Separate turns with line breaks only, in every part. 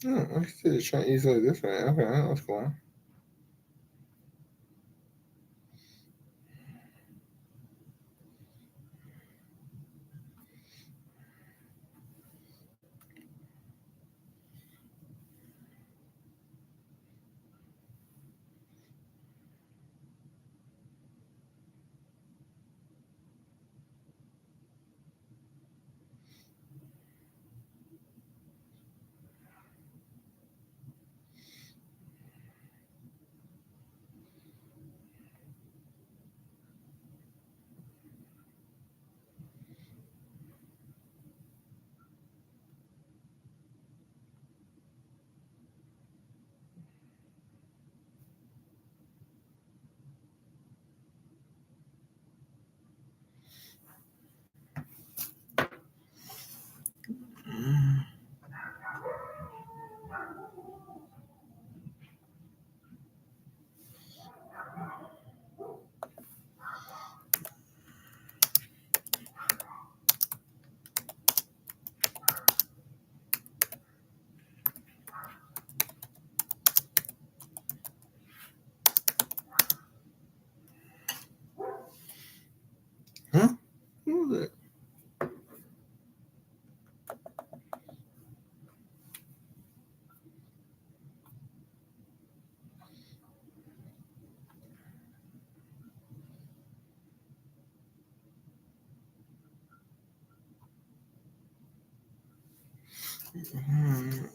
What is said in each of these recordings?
Oh, I can see the chart easily this way. Okay, that's cool. Huh? What was it? Hmm.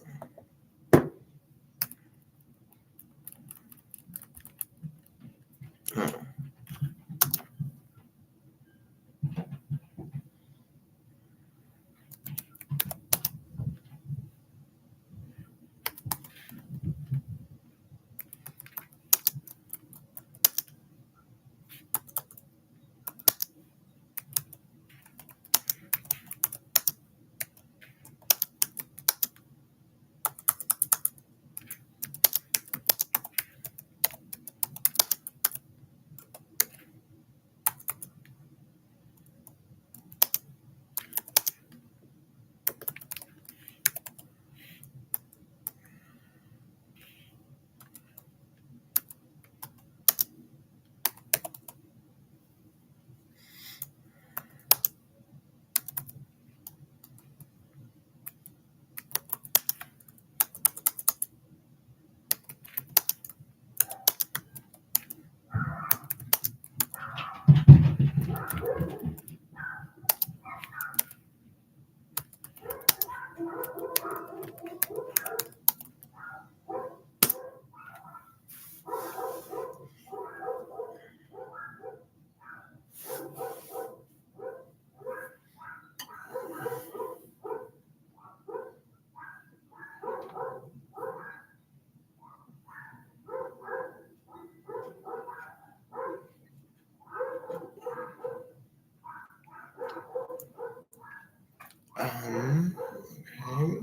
Oh. Okay.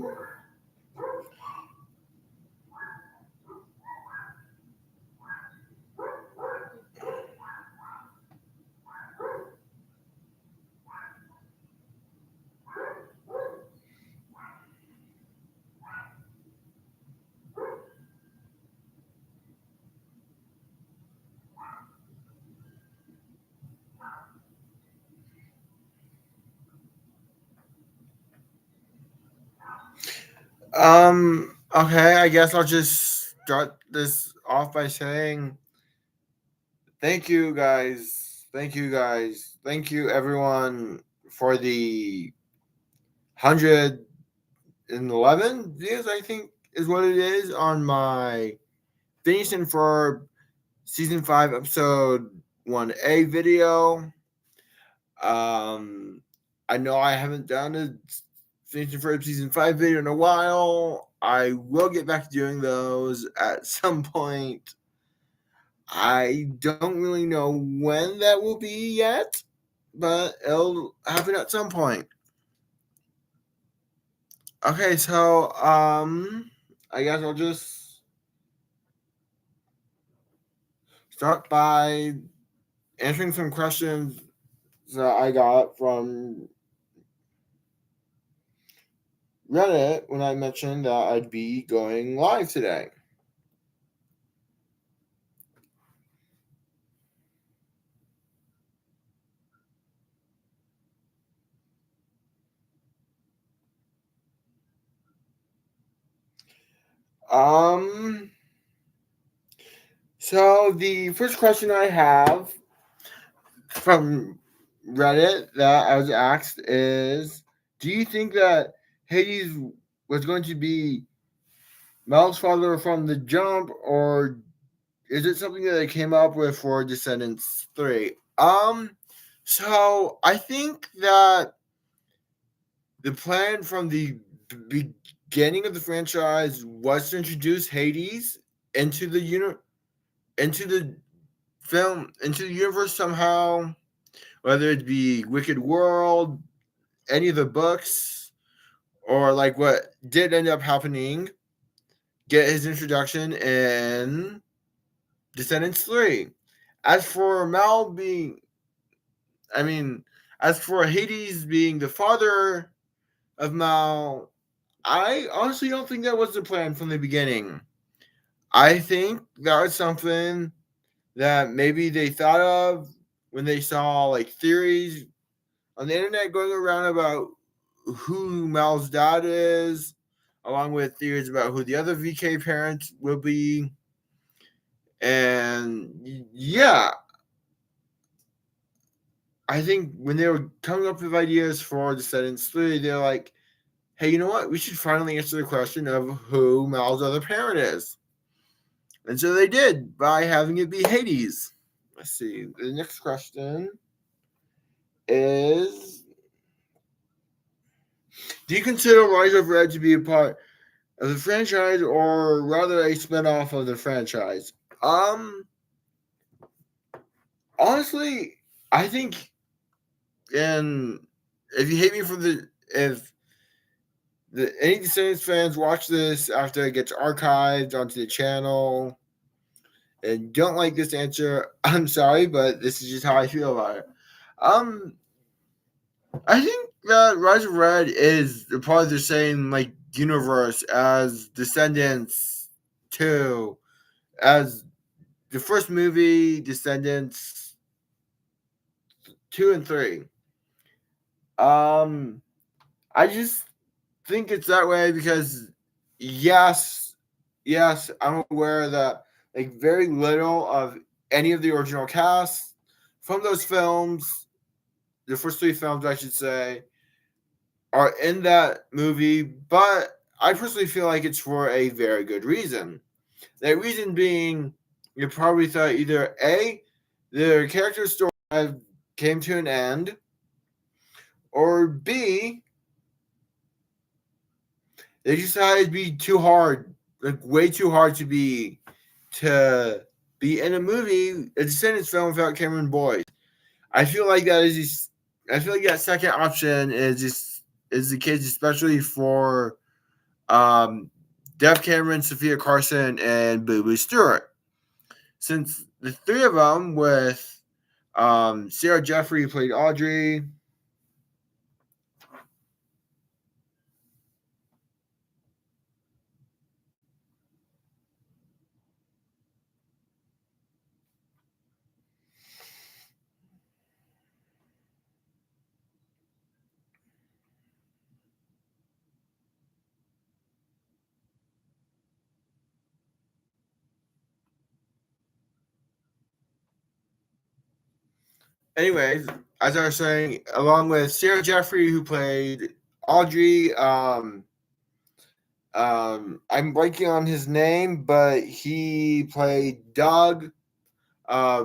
Okay, I guess I'll just start this off by saying thank you guys. Thank you guys. Thank you everyone for the 111 views, I think is what it is on my finishing for season 5 episode 1A video. Um I know I haven't done a finishing for season 5 video in a while. I will get back to doing those at some point. I don't really know when that will be yet, but it'll happen at some point. Okay, so I guess I'll just start by answering some questions that I got from Reddit when I mentioned that I'd be going live today. Um, so the first question I have from Reddit that I was asked is, do you think that Hades was going to be Mel's father from the jump, or is it something that they came up with for Descendants 3? So I think that the plan from the beginning of the franchise was to introduce Hades into the into the into the universe somehow, whether it be Wicked World, any of the books, or like what did end up happening, get his introduction in Descendants 3. As for Mal being, I mean, as for Hades being the father of Mal, I honestly don't think that was the plan from the beginning. I think that was something that maybe they thought of when they saw like theories on the internet going around about who Mal's dad is, along with theories about who the other VK parents will be. And yeah, I think when they were coming up with ideas for Descendants 3, they're like, hey, you know what? We should finally answer the question of who Mal's other parent is. And so they did by having it be Hades. Let's see. The next question is, do you consider Rise of Red to be a part of the franchise or rather a spinoff of the franchise? Honestly, I think, and if you hate me for if any Descendants fans watch this after it gets archived onto the channel and don't like this answer, I'm sorry, but this is just how I feel about it. Um, I think that Rise of Red is a part of the same like universe as Descendants 2, as the first movie, Descendants 2 and 3. I just think it's that way because yes, I'm aware that like very little of any of the original cast from those films, the first three films, I should say, are in that movie, but I personally feel like it's for a very good reason. That reason being, you probably thought either A, their character story came to an end, or B, they decided to be too hard, like way too hard to be in a movie, a Descendants film without Cameron Boyd. I feel like that is just, I feel like that second option is the case, especially for um, Dev Cameron, Sophia Carson, and Boo Boo Stewart. Since the three of them, with Sarah Jeffrey, who played Audrey. Anyways, as I was saying, along with Sarah Jeffrey, who played Audrey, I'm blanking on his name, but he played Doug.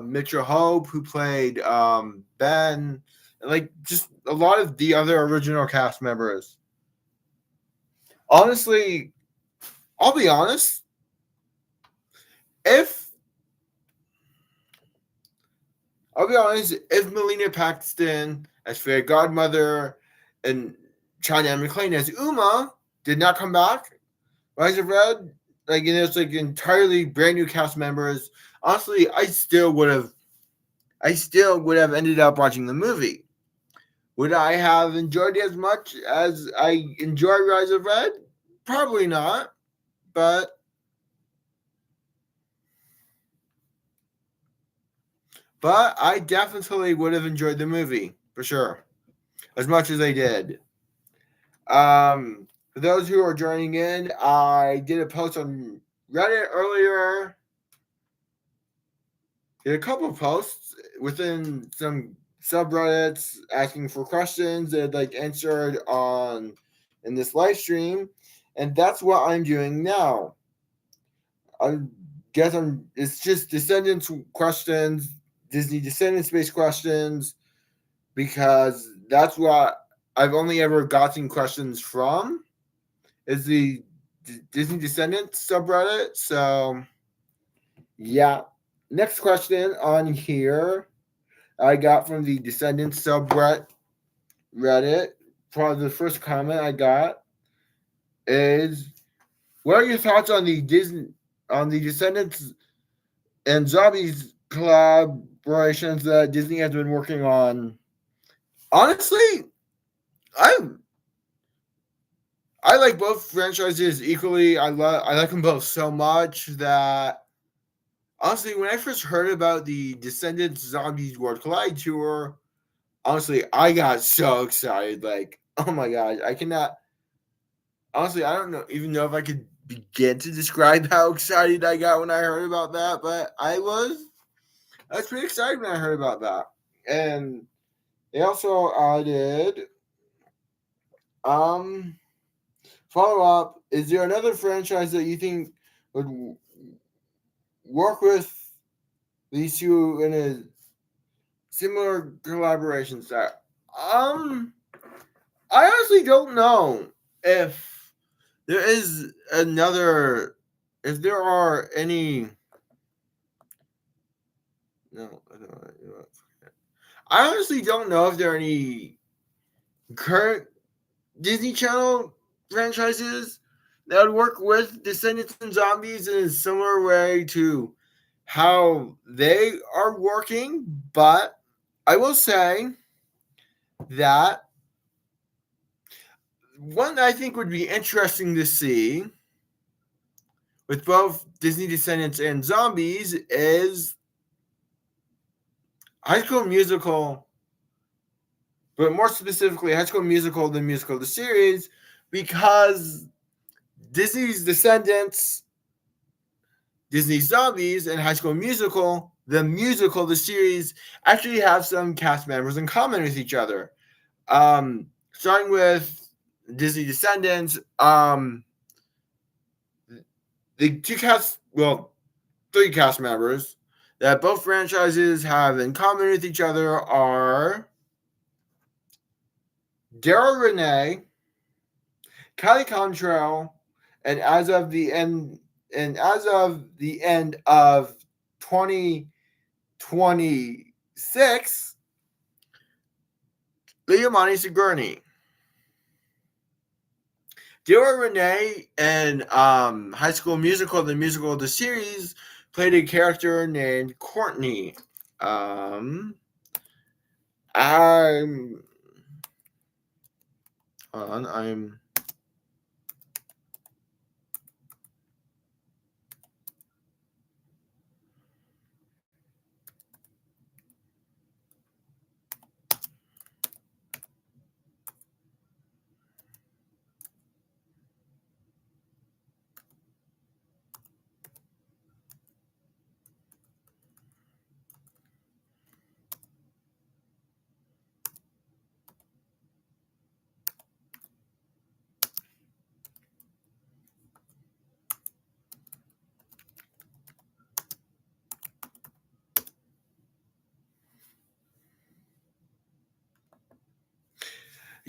Mitchell Hope, who played Ben, and like just a lot of the other original cast members. Honestly, I'll be honest. If if Melina Paxton as Fairy Godmother and China McClain as Uma did not come back, Rise of Red, like and it's like entirely brand new cast members. Honestly, I still would have ended up watching the movie. Would I have enjoyed it as much as I enjoy Rise of Red? Probably not, but I definitely would have enjoyed the movie for sure, as much as I did. For those who are joining in, I did a post on Reddit earlier. Did a couple of posts within some subreddits asking for questions that answered on in this live stream, and that's what I'm doing now. I guess it's just Descendants questions, Disney Descendants based questions, because that's what I've only ever gotten questions from is the Disney Descendants subreddit. So yeah. Next question on here I got from the Descendants subreddit. Probably the first comment I got is, what are your thoughts on the Descendants and Zombies collaborations that Disney has been working on? Honestly, I like both franchises equally. I like them both so much that honestly, when I first heard about the Descendants Zombies World Collide tour, honestly, I got so excited. Like, oh my gosh, I cannot. Honestly, I don't even know if I could begin to describe how excited I got when I heard about that. But I was pretty excited when I heard about that. And they also added, follow up. Is there another franchise that you think would work with these two in a similar collaboration style? I honestly don't know if there is another. If there are any. No, I don't. I honestly don't know if there are any current Disney Channel franchises that would work with Descendants and Zombies in a similar way to how they are working, but I will say that one I think would be interesting to see with both Disney Descendants and Zombies is High School Musical, but more specifically High School Musical, the musical, the series, because Disney's Descendants, Disney Zombies, and High School Musical, the series, actually have some cast members in common with each other. Starting with Disney Descendants, the three cast members that both franchises have in common with each other are Daryl Renee, Kylie Contrail, and as of the end of 2026, Leomani Sigourney. Daryl Renee in High School Musical, the series, played a character named Courtney. I'm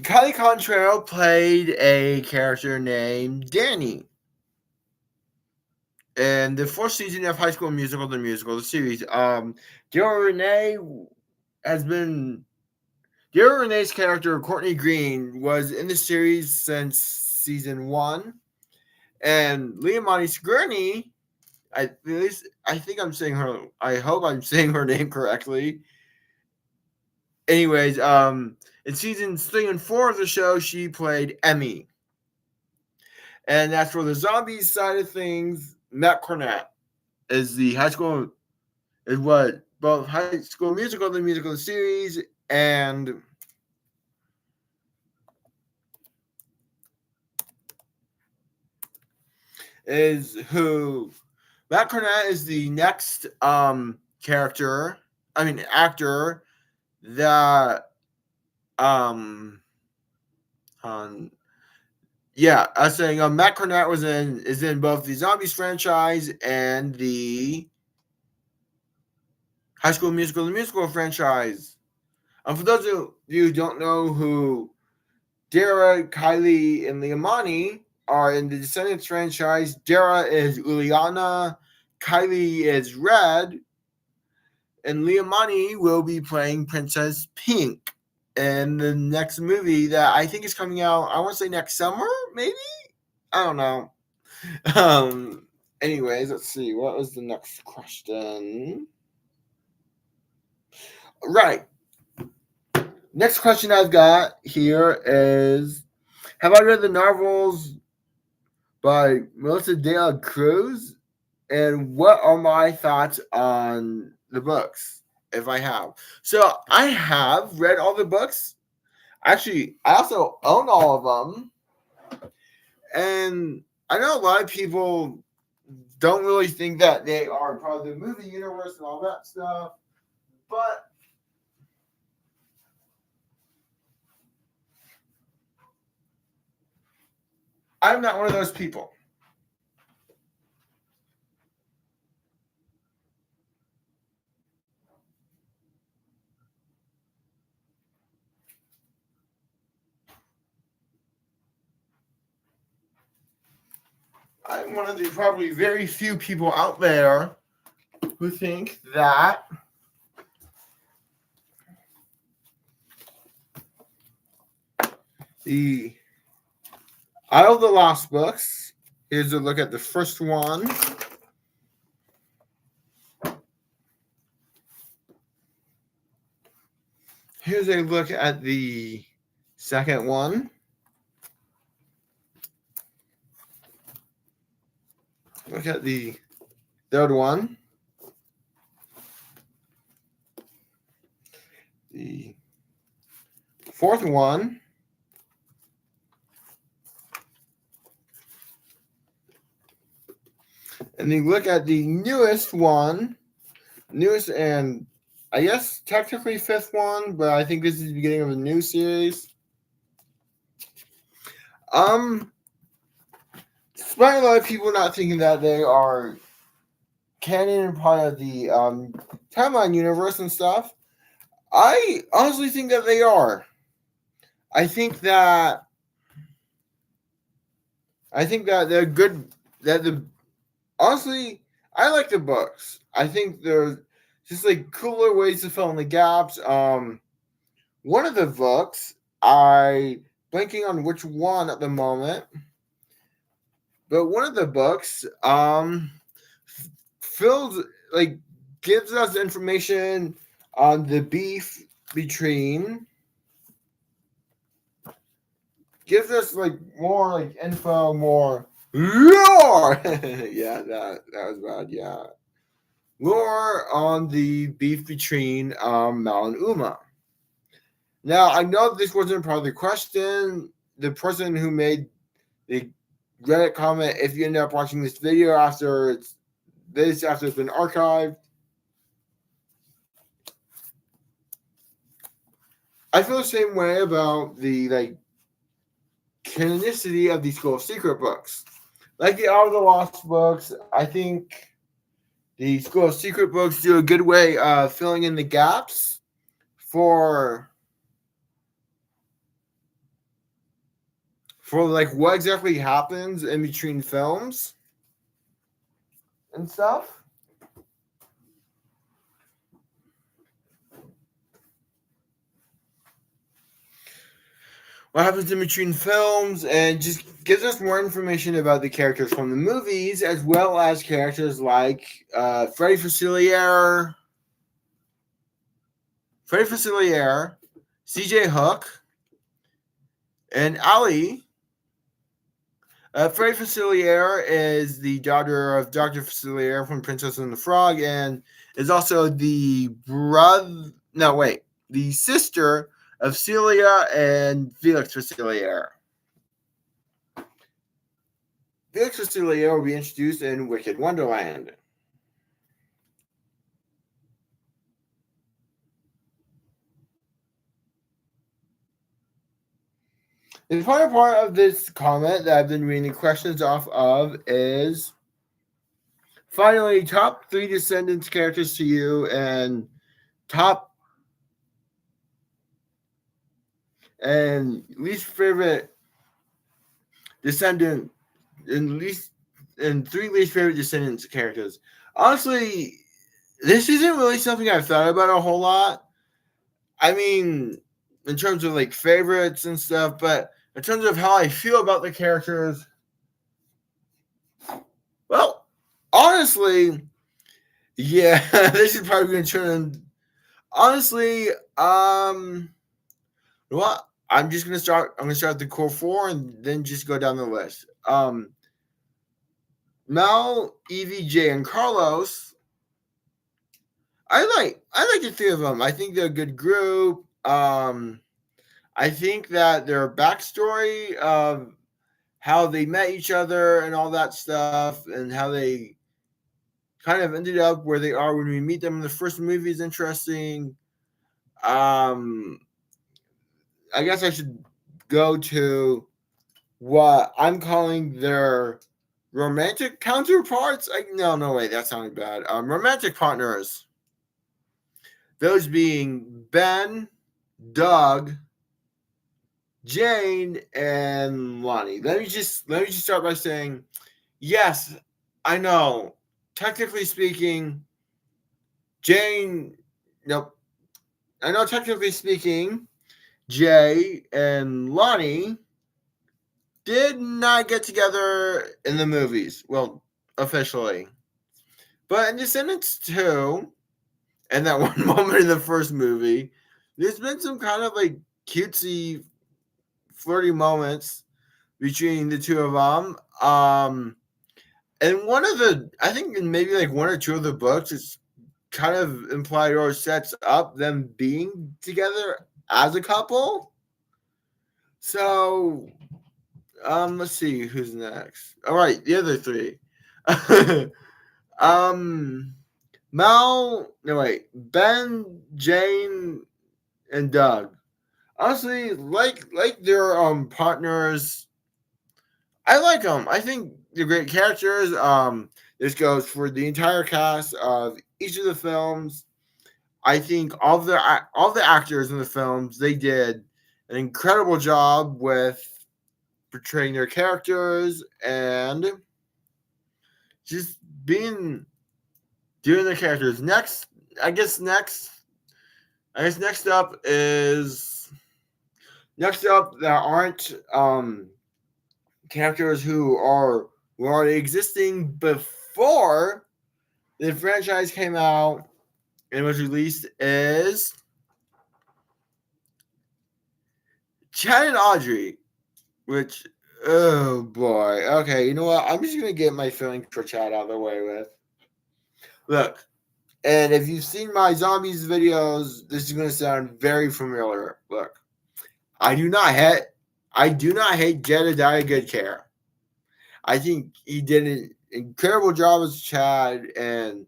Kylie Contrail played a character named Danny in the fourth season of High School Musical, the series. Daryl Renee's character, Courtney Green, was in the series since season 1. And Leomani Sigourney, I hope I'm saying her name correctly. Anyways, In seasons 3 and 4 of the show, she played Emmy. And as for the zombies side of things, Matt Cornett is the high school, is what both High School Musical, the musical series, and is who Matt Cornett is the next actor that I was saying Matt Cornett is in both the Zombies franchise and the High School Musical, the musical franchise. For those of you who don't know who Dara, Kylie, and Liamani are in the Descendants franchise, Dara is Uliana, Kylie is Red, and Liamani will be playing Princess Pink in the next movie that I think is coming out, I want to say next summer, maybe? I don't know. Anyways, let's see. What was the next question? Right. Next question I've got here is, have I read the novels by Melissa de la Cruz? And what are my thoughts on the books, if I have? So I have read all the books. Actually, I also own all of them. And I know a lot of people don't really think that they are part of the movie universe and all that stuff. But I'm not one of those people. I'm one of the probably very few people out there who think that the Isle of the Lost books, here's a look at the first one. Here's a look at the second one. Look at the third one. The fourth one. And you look at the newest one. Newest and I guess technically fifth one, but I think this is the beginning of a new series. Despite a lot of people not thinking that they are canon and part of the timeline universe and stuff, I honestly think that they are. I think that they're good. Honestly, I like the books. I think they're just like cooler ways to fill in the gaps. One of the books, I blanking on which one at the moment, but one of the books gives us information on the beef between, gives us more info, more lore. Yeah, that was bad. Yeah, lore on the beef between Mal and Uma. Now, I know this wasn't part of the question. The person who made the Reddit comment, if you end up watching this video after it's been archived, I feel the same way about the canonicity of the School of Secret books. Like the Out of the Lost books, I think the School of Secret books do a good way of filling in the gaps for what exactly happens in between films and stuff. What happens in between films, and just gives us more information about the characters from the movies, as well as characters like Freddie Facilier, CJ Hook, and Ali. Frey Facilier is the daughter of Dr. Facilier from Princess and the Frog, and is also the the sister of Celia and Felix Facilier. Felix Facilier will be introduced in Wicked Wonderland. The final part of this comment that I've been reading questions off of is finally top 3 Descendants characters to you and top and least favorite Descendant and 3 least favorite Descendants characters. Honestly, this isn't really something I've thought about a whole lot. I mean, in terms of like favorites and stuff, but in terms of how I feel about the characters, well, honestly, yeah, this is probably going to turn. Honestly, what I'm just going to start. I'm going to start with the core 4 and then just go down the list. Mel, Evie, Jay, and Carlos. I like the 3 of them. I think they're a good group. I think that their backstory of how they met each other and all that stuff, and how they kind of ended up where they are when we meet them in the first movie is interesting. I guess I should go to what I'm calling their romantic counterparts. No, wait, that sounded bad. Romantic partners. Those being Ben, Doug, Jane, and Lonnie. Let me just start by saying, yes, I know. Technically speaking, Jane. Nope. I know. Technically speaking, Jay and Lonnie did not get together in the movies. Well, officially, but in Descendants 2, and that one moment in the first movie, there's been some kind of like cutesy, flirty moments between the 2 of them. And one of the, I think in maybe like 1 or 2 of the books, it's kind of implied or sets up them being together as a couple. So, let's see who's next. All right, the other 3. Ben, Jane, and Doug. Honestly, like their partners, I like them. I think they're great characters. This goes for the entire cast of each of the films. I think all the actors in the films, they did an incredible job with portraying their characters and just doing their characters. Next up there aren't characters who are already existing before the franchise came out and was released is Chad and Audrey, which, oh boy. Okay, you know what? I'm just going to get my feelings for Chad out of the way with. Look, and if you've seen my zombies videos, this is going to sound very familiar. Look, I do not hate Jedediah Goodcare. I think he did an incredible job as Chad, and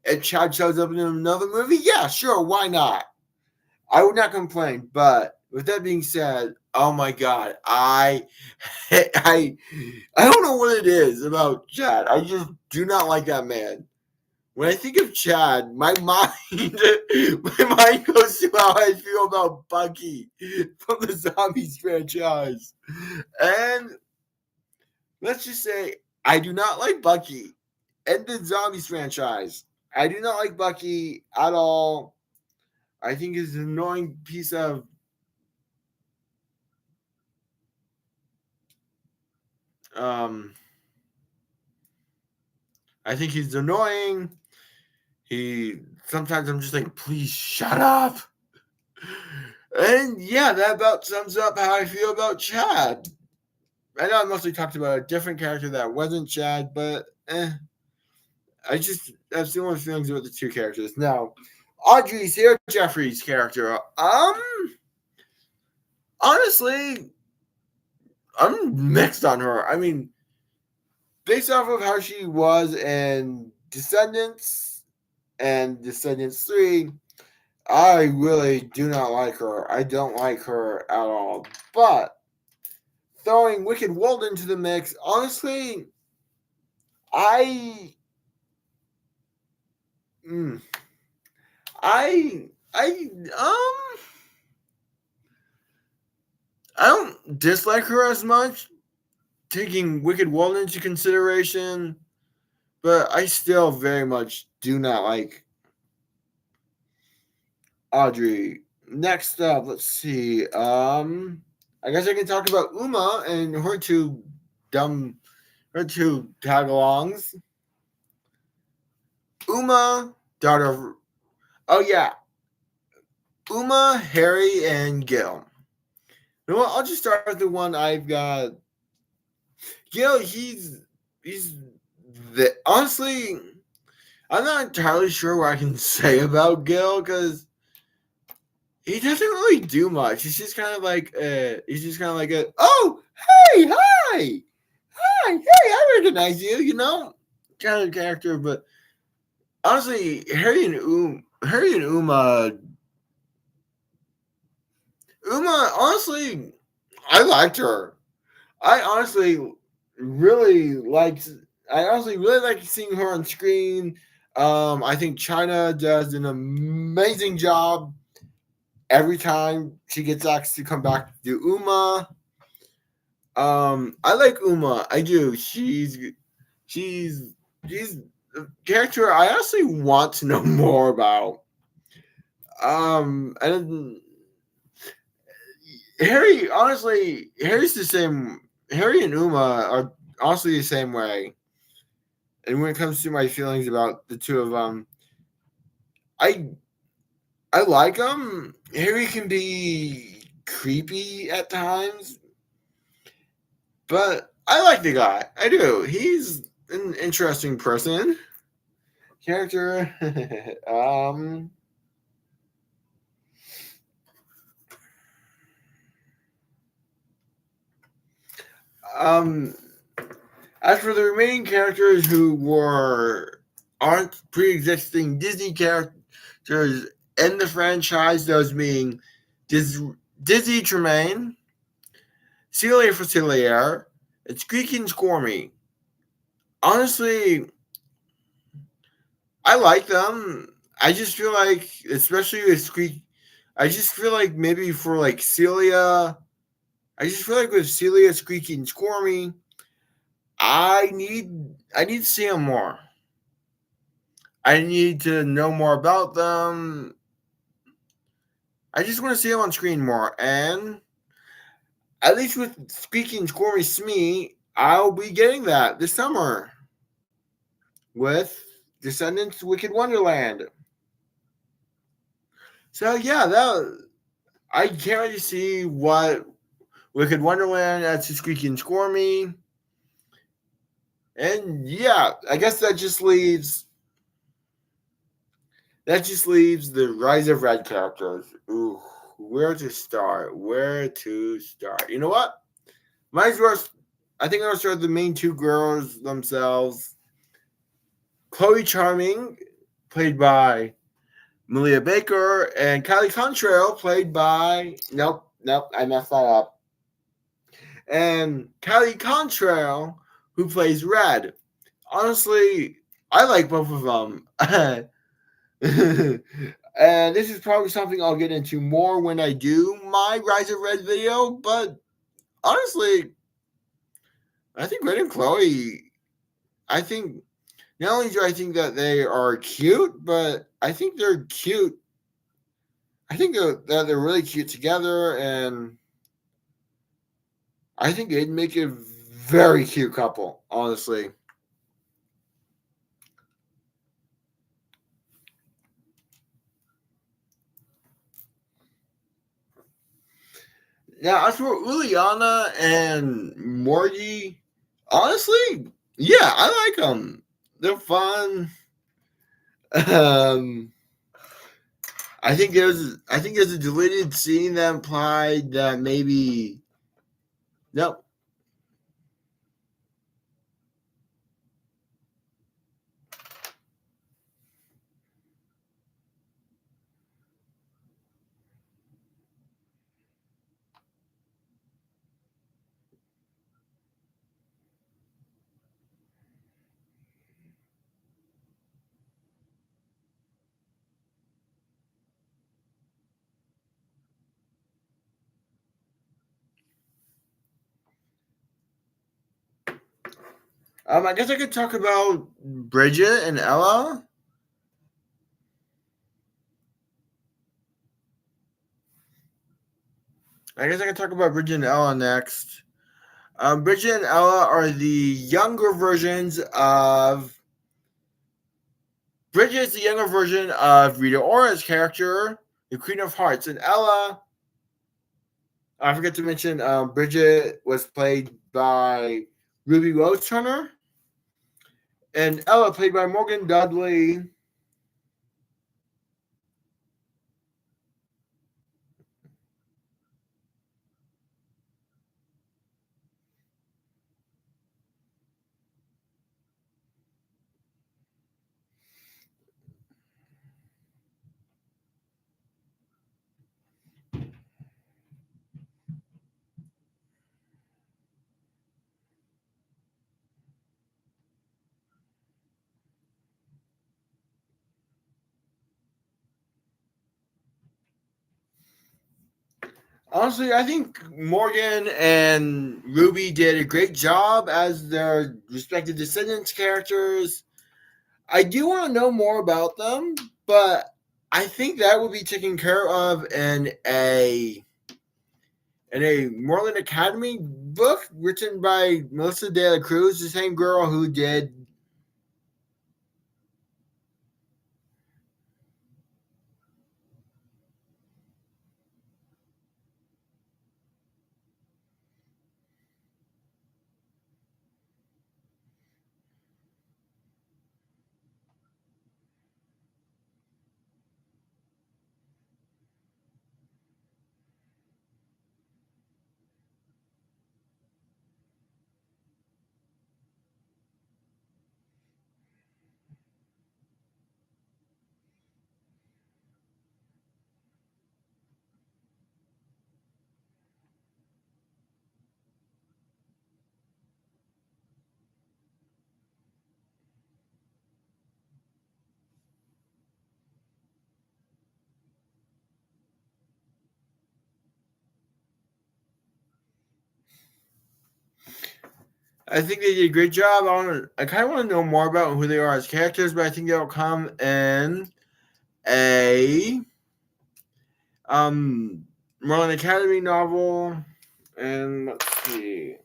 if Chad shows up in another movie, yeah, sure, why not? I would not complain. But with that being said, oh my God, I don't know what it is about Chad. I just do not like that man. When I think of Chad, my mind goes to how I feel about Bucky from the Zombies franchise. And let's just say I do not like Bucky and the Zombies franchise. I do not like Bucky at all. I think he's an annoying piece of I think he's annoying. Sometimes I'm just like, please shut up. And yeah, that about sums up how I feel about Chad. I know I mostly talked about a different character that wasn't Chad, but I just have similar feelings about the two characters. Now, Audrey Sarah Jeffries' character, honestly, I'm mixed on her. I mean, based off of how she was in Descendants and Descendants 3, I really do not like her. I don't like her at all. But throwing Wicked World into the mix, honestly, I mm, I I don't dislike her as much, taking Wicked World into consideration, but I still very much do not like Audrey. Next up, let's see. I guess I can talk about Uma and her two tagalongs. Uma, daughter of, oh yeah, Uma, Harry, and Gil. You know what? I'll just start with the one I've got. Gil, he's honestly, I'm not entirely sure what I can say about Gil because he doesn't really do much. He's just kind of like a, oh, hey, hi, hey, I recognize you, kind of character. But honestly, Harry and honestly, I liked her. I honestly really liked. I honestly really like seeing her on screen. I think China does an amazing job every time she gets asked to come back to Uma. I like Uma. I do. She's a character I honestly want to know more about. And Harry's the same. Harry and Uma are honestly the same way. And when it comes to my feelings about the two of them, I I like them. Harry can be creepy at times, but I like the guy. I do. He's an interesting person, character. um, um. As for the remaining characters who aren't pre-existing Disney characters in the franchise, those being Dizzy Tremaine, Celia Facilier, and Squeaky and Squirmy. Honestly, I like them. I just feel like, especially with Squeak, I just feel like maybe for like Celia, I just feel like with Celia, Squeaky, and Squirmy, I need to see them more. I need to know more about them. I just want to see them on screen more. And at least with Squeaky and Squirmy Smee, I'll be getting that this summer with Descendants Wicked Wonderland. So yeah, I can't wait to see what Wicked Wonderland adds to Squeaky and Squirmy. And yeah, I guess that just leaves the Rise of Red characters. Ooh, where to start? Where to start? You know what? Might as well. I think I'll start with the main two girls themselves. Chloe Charming, played by Malia Baker, and Kylie Contrail, played by nope, I messed that up. And Kylie Contrail, who plays Red. Honestly, I like both of them. And this is probably something I'll get into more when I do my Rise of Red video, but honestly, I think Red and Chloe, I think not only do I think that they are cute, but I think they're cute. I think that they're really cute together, and I think they'd make a very cute couple, honestly. Now, as for Uliana and Morty, honestly, yeah, I like them. They're fun. Um, I think there's a deleted scene that implied that maybe no. I guess I could talk about Bridget and Ella. I guess I could talk about Bridget and Ella next. Bridget and Ella are the younger versions of. Bridget is the younger version of Rita Ora's character, the Queen of Hearts, and Ella. I forgot to mention, Bridget was played by Ruby Rose Turner, and Ella played by Morgan Dudley. Honestly, I think Morgan and Ruby did a great job as their respective Descendants characters. I do want to know more about them, but I think that will be taken care of in a Moreland Academy book written by Melissa De La Cruz, the same girl who did. I think they did a great job. I kind of want to know more about who they are as characters, but I think that'll come in a Merlin Academy novel. And let's see.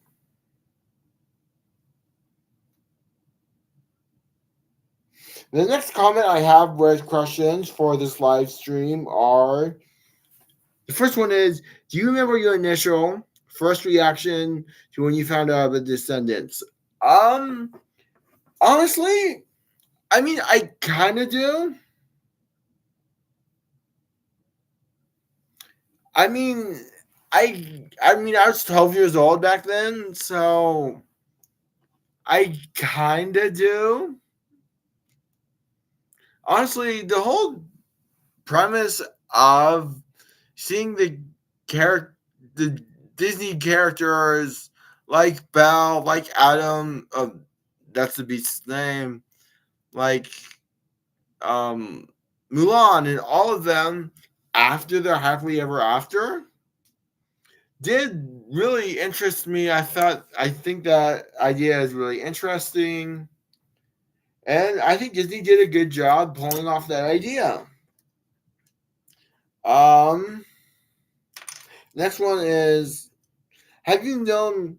The next comment I have with questions for this live stream are the first one is: do you remember your initial first reaction to when you found out about Descendants? Um, honestly, I mean, I kind of do. I mean, I was 12 years old back then, so I kind of do. Honestly, the whole premise of seeing the Disney characters like Belle, like Adam, that's the beast's name, like um, Mulan, and all of them after their happily ever after did really interest me. I think that idea is really interesting, and I think Disney did a good job pulling off that idea. Um, Next one is: have you known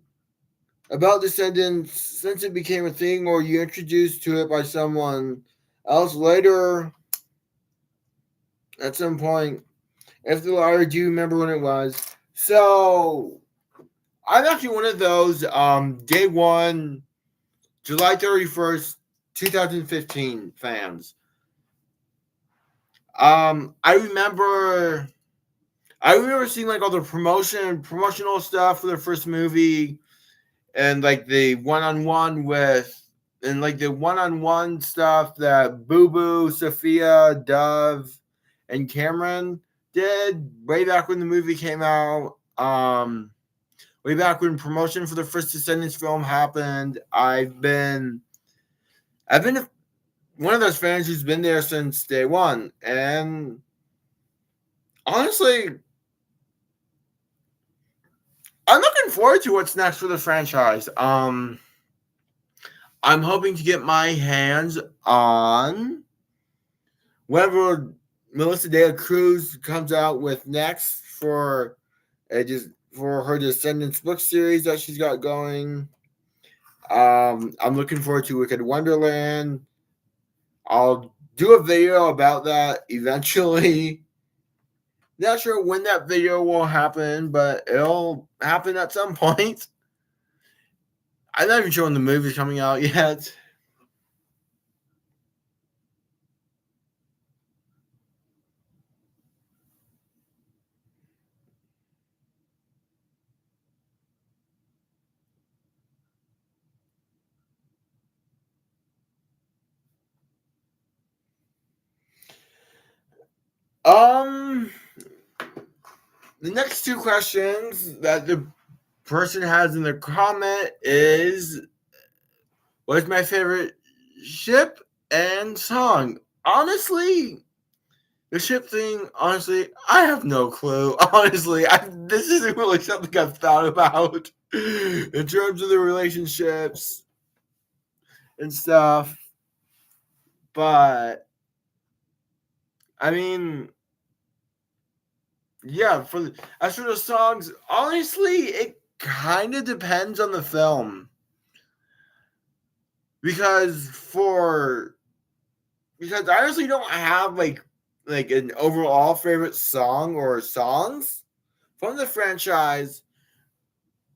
about Descendants since it became a thing, or you introduced to it by someone else later at some point? If the latter, do you remember when it was? So I'm actually one of those day one, July 31st, 2015 fans. I remember seeing like all the promotional stuff for the first movie, and like the one-on-one stuff that Boo Boo, Sophia, Dove, and Cameron did way back when the movie came out. Way back when promotion for the first Descendants film happened. I've been one of those fans who's been there since day one, and honestly, I'm looking forward to what's next for the franchise. I'm hoping to get my hands on whatever Melissa De La Cruz comes out with next for her Descendants book series that she's got going. I'm looking forward to Wicked Wonderland. I'll do a video about that eventually. Not sure when that video will happen, but it'll happen at some point. I'm not even sure when the movie's coming out yet. Um, the next two questions that the person has in the comment is, what's my favorite ship and song? Honestly, the ship thing, honestly, I have no clue. Honestly, this isn't really something I've thought about in terms of the relationships and stuff. But I mean, yeah, as for the songs, honestly, it kind of depends on the film. Because I honestly don't have like an overall favorite song or songs from the franchise,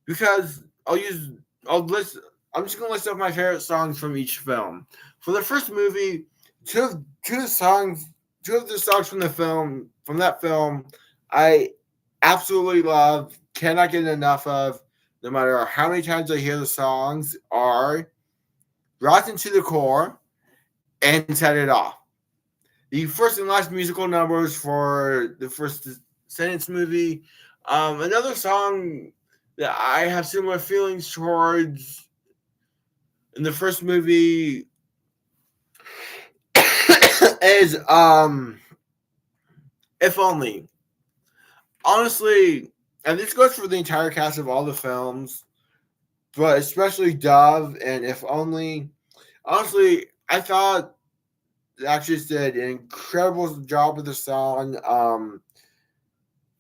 because I'll list I'm just gonna list off my favorite songs from each film. For the first movie, two of the songs from that film I absolutely love, cannot get enough of, no matter how many times I hear the songs, are Rotten to the Core and Set It Off. The first and last musical numbers for the first Descendants movie. Another song that I have similar feelings towards in the first movie is If Only. Honestly, and this goes for the entire cast of all the films, but especially Dove and If Only. Honestly, I thought the actress did an incredible job with the song.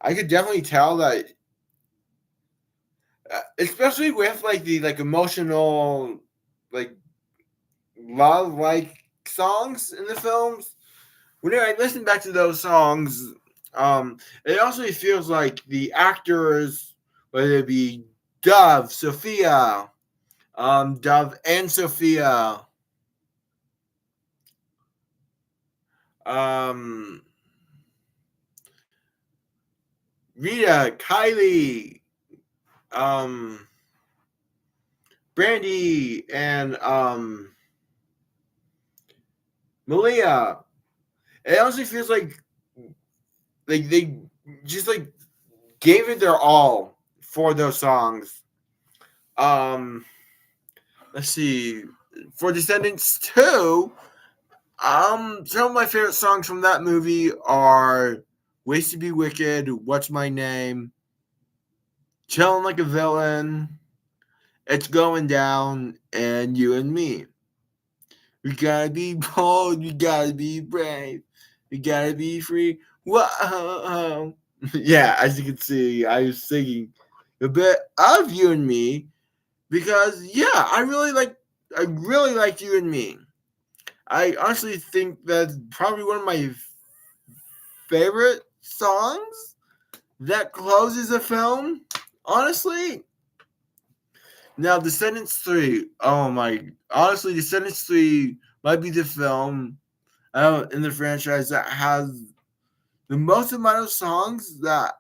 I could definitely tell that, especially with like the emotional, like love songs in the films. Whenever I listen back to those songs, it also feels like the actors, whether it be Dove, Sophia, Dove and Sophia, um, Rita, Kylie, um, Brandy, and Malia. It honestly feels like they just like gave it their all for those songs. Let's see. For Descendants 2, some of my favorite songs from that movie are Ways to Be Wicked, What's My Name, Chillin' Like a Villain, It's Going Down, and You and Me. We gotta be bold, we gotta be brave, we gotta be free. Whoa. Yeah, as you can see, I was singing a bit of You and Me because I really like You and Me. I honestly think that's probably one of my favorite songs that closes the film. Honestly, now Descendants 3. Oh my! Honestly, Descendants 3 might be the film in the franchise that has the most amount of songs that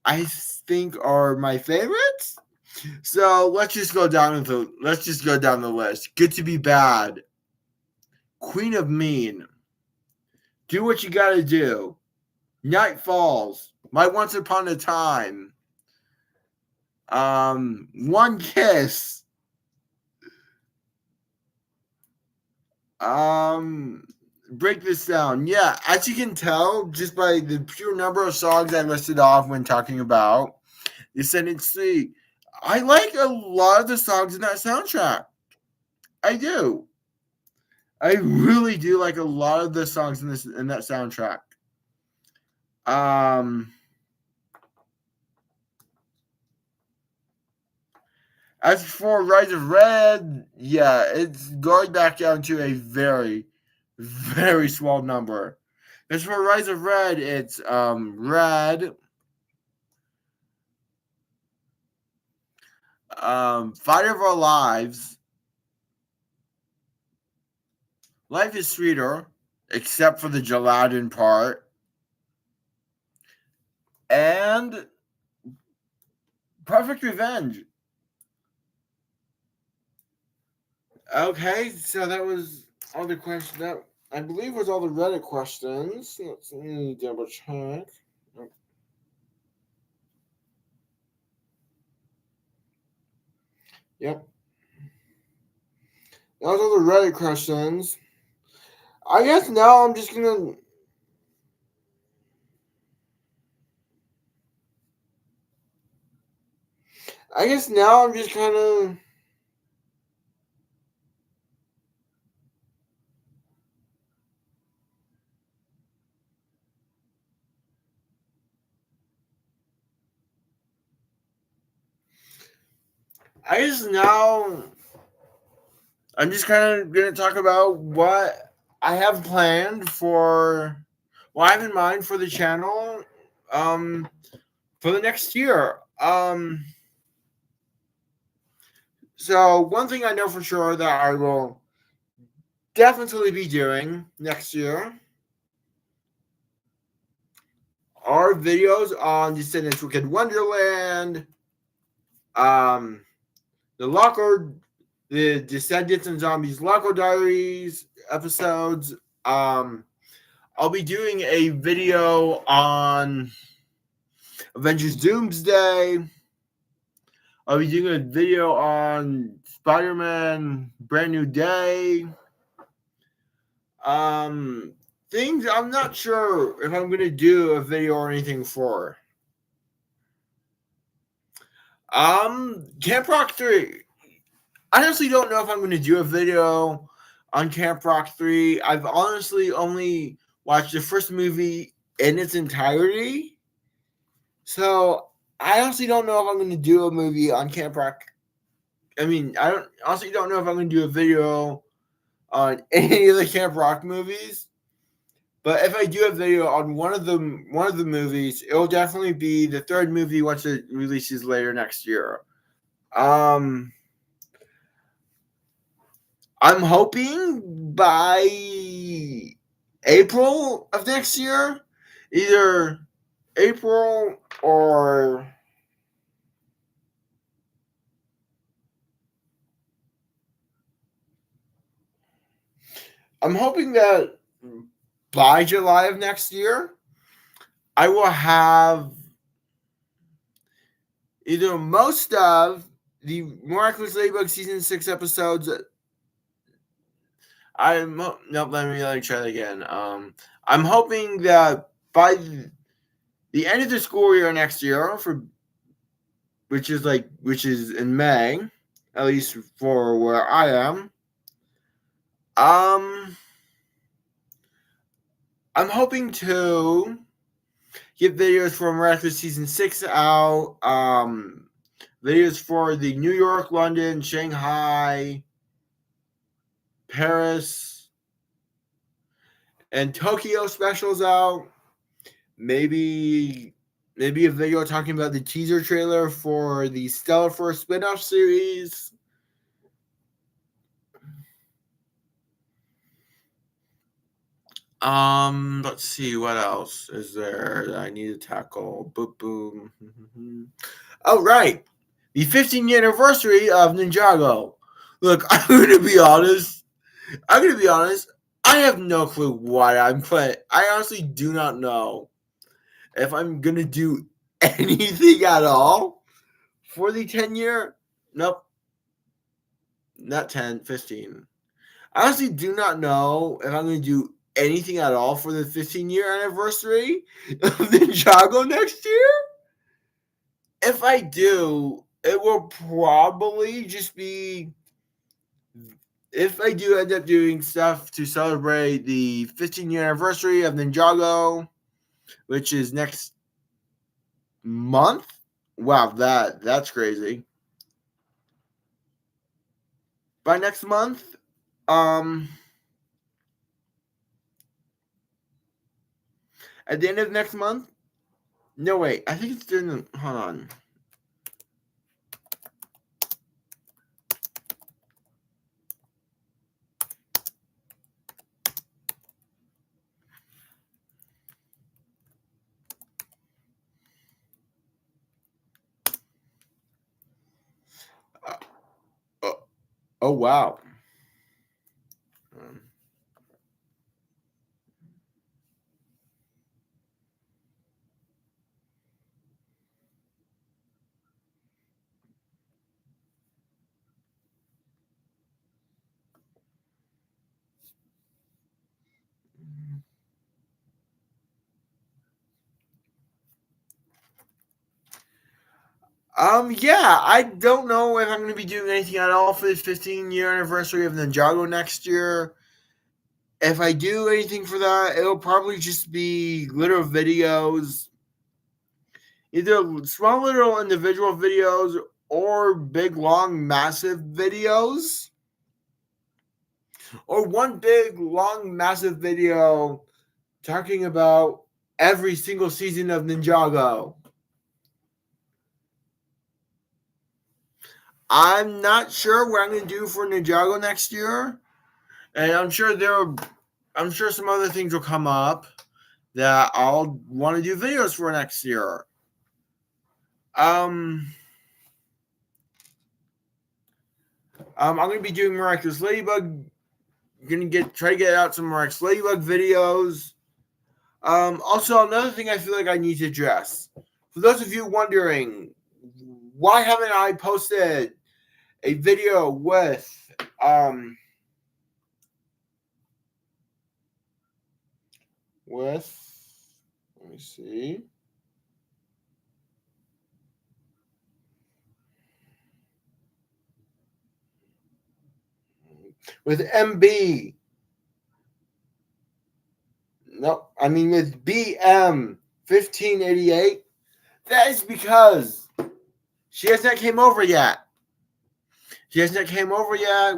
I think are my favorites. So let's just go down the list. Good to Be Bad, Queen of Mean, Do What You Gotta Do, Night Falls, My Once Upon a Time, One Kiss, Break This Down. Yeah, as you can tell, just by the pure number of songs I listed off when talking about Descendants 3, I like a lot of the songs in that soundtrack. I do. I really do like a lot of the songs in that soundtrack. As for Rise of Red, yeah, it's going back down to a very, very small number. As for Rise of Red, it's Red, Fight of Our Lives, Life is Sweeter, except for the Gelatin part, and Perfect Revenge. Okay, so that was all the questions. That I believe was all the Reddit questions. Let's double check. Yep. That was all the Reddit questions. I guess now I'm just gonna. I guess now I'm just kind of. I guess now I'm just kind of gonna talk about what I have planned for. What I have in mind for the channel. For the next year. So one thing I know for sure that I will definitely be doing next year are videos on Descendants Wicked Wonderland, the Descendants and Zombies Loco Diaries episodes. I'll be doing a video on Avengers Doomsday. I'll be doing a video on Spider-Man Brand New Day. Things I'm not sure if I'm going to do a video or anything for. Camp Rock 3. I honestly don't know if I'm going to do a video on Camp Rock 3. I've honestly only watched the first movie in its entirety. So I honestly don't know if I'm going to do a movie on Camp Rock. I mean, I honestly don't know if I'm going to do a video on any of the Camp Rock movies. But if I do a video on one of the movies, it will definitely be the third movie once it releases later next year. I'm hoping by April of next year, either April or I'm hoping that by July of next year, I will have either most of the Miraculous Ladybug Season 6 episodes. Let me try that again. I'm hoping that by the end of the school year next year, which is in May, at least for where I am. I'm hoping to get videos for Miraculous Season 6 out. Videos for the New York, London, Shanghai, Paris, and Tokyo specials out. Maybe maybe a video talking about the teaser trailer for the Stellar Force spin-off series. Let's see, what else is there that I need to tackle? Boom, boom. Oh, right. The 15th anniversary of Ninjago. Look, I'm gonna be honest. I have no clue what I'm playing. I honestly do not know if I'm gonna do anything at all for the 10-year. Nope. Not 10, 15. I honestly do not know if I'm going to do anything at all for the 15-year anniversary of Ninjago next year. If I do, it will probably just be, if I do end up doing stuff to celebrate the 15-year anniversary of Ninjago, which is next month. Wow, that's crazy. By next month, at the end of next month. No, wait. I think it's during the. Hold on. Oh, wow. Yeah, I don't know if I'm going to be doing anything at all for the 15-year anniversary of Ninjago next year. If I do anything for that, it'll probably just be little videos, either small little individual videos or big, long, massive videos, or one big, long, massive video talking about every single season of Ninjago. I'm not sure what I'm going to do for Ninjago next year, and I'm sure some other things will come up that I'll want to do videos for next year. I'm going to be doing Miraculous Ladybug. Going to try to get out some Miraculous Ladybug videos. Also, another thing I feel like I need to address. For those of you wondering, why haven't I posted a video with let me see. With MB. No, I mean with BM 1588. That is because she has not came over yet.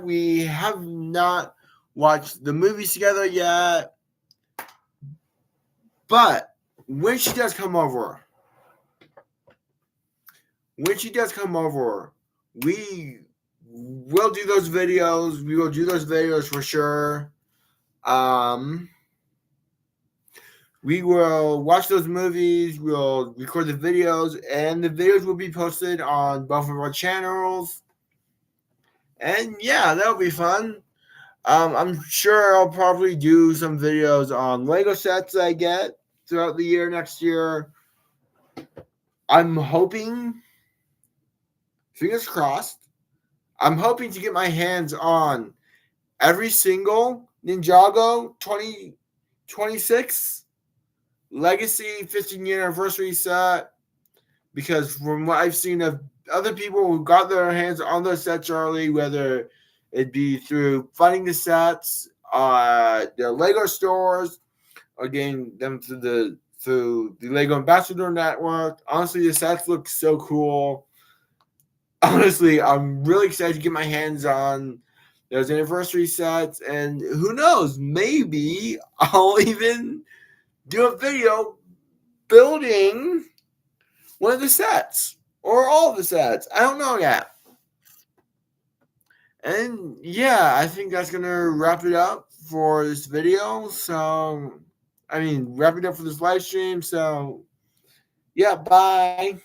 We have not watched the movies together yet. But when she does come over, we will do those videos. We will do those videos for sure. We will watch those movies. We'll record the videos, and the videos will be posted on both of our channels. And yeah, that'll be fun. I'm sure I'll probably do some videos on Lego sets I get throughout the year next year. I'm hoping, fingers crossed, I'm hoping to get my hands on every single Ninjago 2026 Legacy 15-year anniversary set, because from what I've seen of other people who got their hands on those sets early, whether it be through finding the sets, their Lego stores, or getting them through the Lego Ambassador Network. Honestly, the sets look so cool. Honestly, I'm really excited to get my hands on those anniversary sets, and who knows, maybe I'll even do a video building one of the sets or all of the sets. I don't know yet. And yeah, I think that's going to wrap it up for this video. So, wrap it up for this live stream. So, yeah, bye.